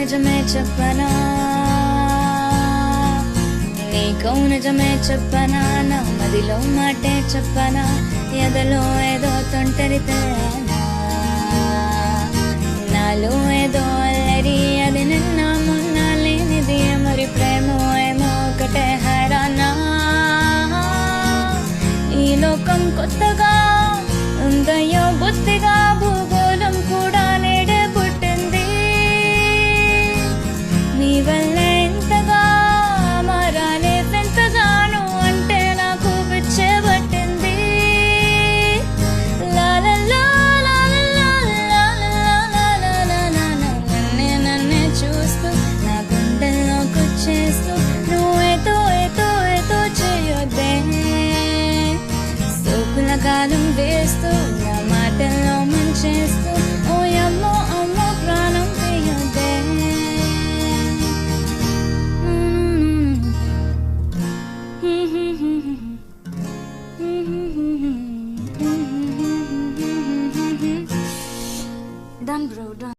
నిజమే చెప్పనా, నీకో నిజమే చెప్పనా, నా మదిలో మాటే చెప్పనా, ఎదలో ఏదో తొంటరి తేనా, నాలో ఏదో అల్లరి, అది నిన్న మొన్న లేనిది, మరి ప్రేమో ఏమో ఒకటే హైరానా. ఈ లోకం కొత్తగా ఉందయ్యో బుద్ధిగా, భూగోళం కూడా నేడే పుట్టింది, నీ వల్లే ఇంతగా మారాలే వింతగాను అంటే నాకు పిచ్చే పట్టింది. నన్నే చూస్తూ నా గుండెల్లోకొచ్చేస్తూ నువ్వేతో ఏతో ఏతో చేయొద్దే, సోకుల కాలం వేస్తూ నా మాటల్లో ముంచేస్తూ ఓ అమ్మో అమ్మో ప్రాణం తీయొద్దే. Mm-hmm.